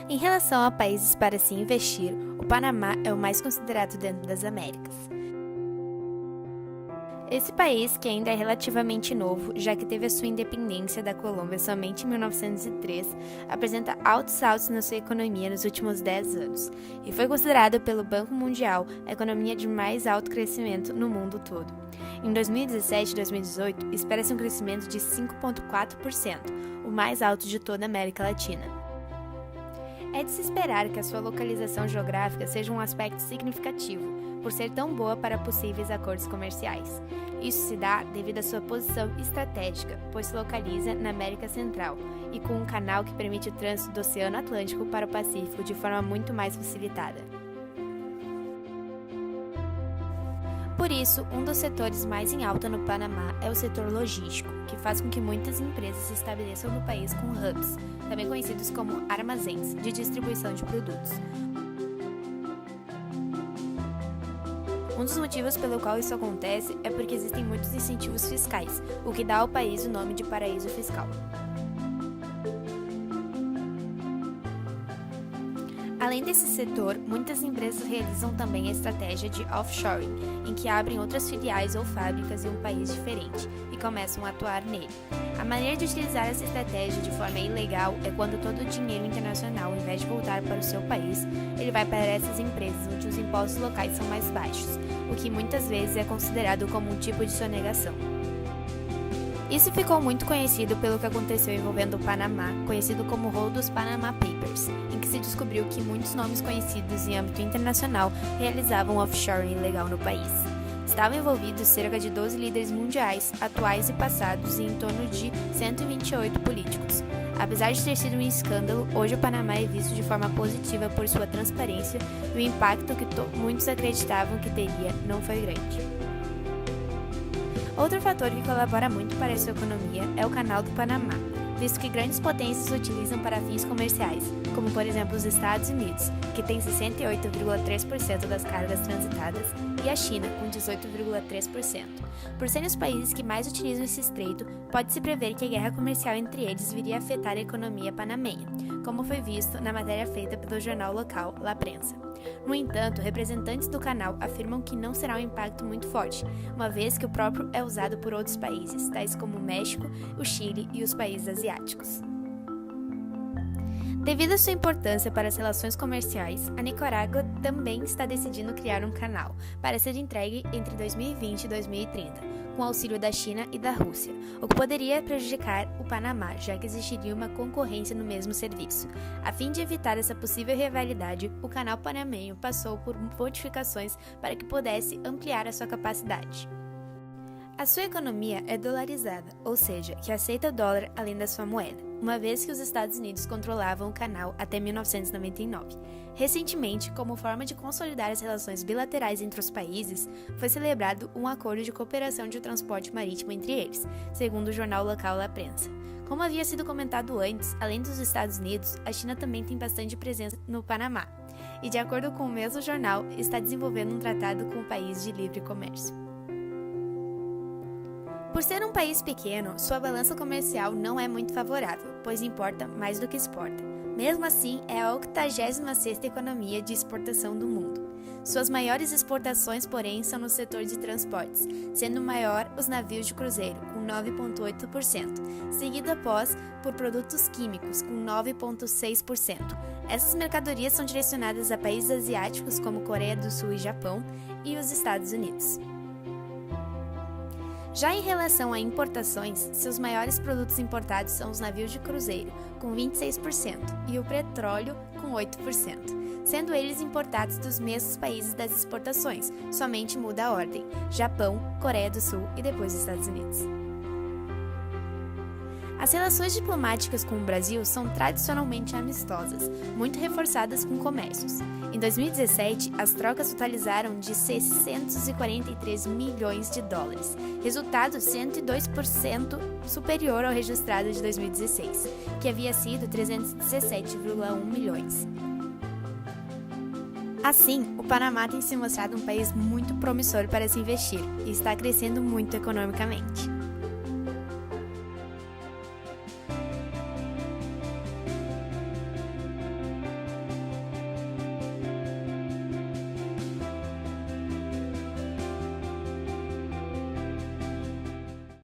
Em relação a países para se investir, o Panamá é o mais considerado dentro das Américas. Esse país, que ainda é relativamente novo, já que teve a sua independência da Colômbia somente em 1903, apresenta altos saltos na sua economia nos últimos 10 anos, e foi considerado pelo Banco Mundial a economia de mais alto crescimento no mundo todo. Em 2017 e 2018, espera-se um crescimento de 5,4%, o mais alto de toda a América Latina. É de se esperar que a sua localização geográfica seja um aspecto significativo, por ser tão boa para possíveis acordos comerciais. Isso se dá devido à sua posição estratégica, pois se localiza na América Central e com um canal que permite o trânsito do Oceano Atlântico para o Pacífico de forma muito mais facilitada. Por isso, um dos setores mais em alta no Panamá é o setor logístico, que faz com que muitas empresas se estabeleçam no país com hubs, também conhecidos como armazéns, de distribuição de produtos. Um dos motivos pelo qual isso acontece é porque existem muitos incentivos fiscais, o que dá ao país o nome de paraíso fiscal. Além desse setor, muitas empresas realizam também a estratégia de offshoring, em que abrem outras filiais ou fábricas em um país diferente e começam a atuar nele. A maneira de utilizar essa estratégia de forma ilegal é quando todo o dinheiro internacional, ao invés de voltar para o seu país, ele vai para essas empresas onde os impostos locais são mais baixos, o que muitas vezes é considerado como um tipo de sonegação. Isso ficou muito conhecido pelo que aconteceu envolvendo o Panamá, conhecido como o rolo dos Panama Papers, em que se descobriu que muitos nomes conhecidos em âmbito internacional realizavam offshoring ilegal no país. Estavam envolvidos cerca de 12 líderes mundiais, atuais e passados, e em torno de 128 políticos. Apesar de ter sido um escândalo, hoje o Panamá é visto de forma positiva por sua transparência e o impacto que muitos acreditavam que teria não foi grande. Outro fator que colabora muito para a sua economia é o Canal do Panamá, visto que grandes potências o utilizam para fins comerciais, como por exemplo os Estados Unidos, que tem 68,3% das cargas transitadas, e a China, com 18,3%. Por serem os países que mais utilizam esse estreito, pode-se prever que a guerra comercial entre eles viria a afetar a economia panamenha, como foi visto na matéria feita pelo jornal local La Prensa. No entanto, representantes do canal afirmam que não será um impacto muito forte, uma vez que o próprio é usado por outros países, tais como o México, o Chile e os países asiáticos. Devido à sua importância para as relações comerciais, a Nicarágua também está decidindo criar um canal para ser entregue entre 2020 e 2030, com auxílio da China e da Rússia, o que poderia prejudicar o Panamá, já que existiria uma concorrência no mesmo serviço. A fim de evitar essa possível rivalidade, o canal panamenho passou por modificações para que pudesse ampliar a sua capacidade. A sua economia é dolarizada, ou seja, que aceita o dólar além da sua moeda, uma vez que os Estados Unidos controlavam o canal até 1999. Recentemente, como forma de consolidar as relações bilaterais entre os países, foi celebrado um acordo de cooperação de transporte marítimo entre eles, segundo o jornal local La Prensa. Como havia sido comentado antes, além dos Estados Unidos, a China também tem bastante presença no Panamá, e de acordo com o mesmo jornal, está desenvolvendo um tratado com o país de livre comércio. Por ser um país pequeno, sua balança comercial não é muito favorável, pois importa mais do que exporta. Mesmo assim, é a 86ª economia de exportação do mundo. Suas maiores exportações, porém, são no setor de transportes, sendo maior os navios de cruzeiro, com 9,8%, seguido após por produtos químicos, com 9,6%. Essas mercadorias são direcionadas a países asiáticos como Coreia do Sul e Japão e os Estados Unidos. Já em relação a importações, seus maiores produtos importados são os navios de cruzeiro, com 26%, e o petróleo, com 8%, sendo eles importados dos mesmos países das exportações, somente muda a ordem: Japão, Coreia do Sul e depois Estados Unidos. As relações diplomáticas com o Brasil são tradicionalmente amistosas, muito reforçadas com comércios. Em 2017, as trocas totalizaram de 643 milhões de dólares, resultado 102% superior ao registrado de 2016, que havia sido 317,1 milhões. Assim, o Panamá tem se mostrado um país muito promissor para se investir e está crescendo muito economicamente.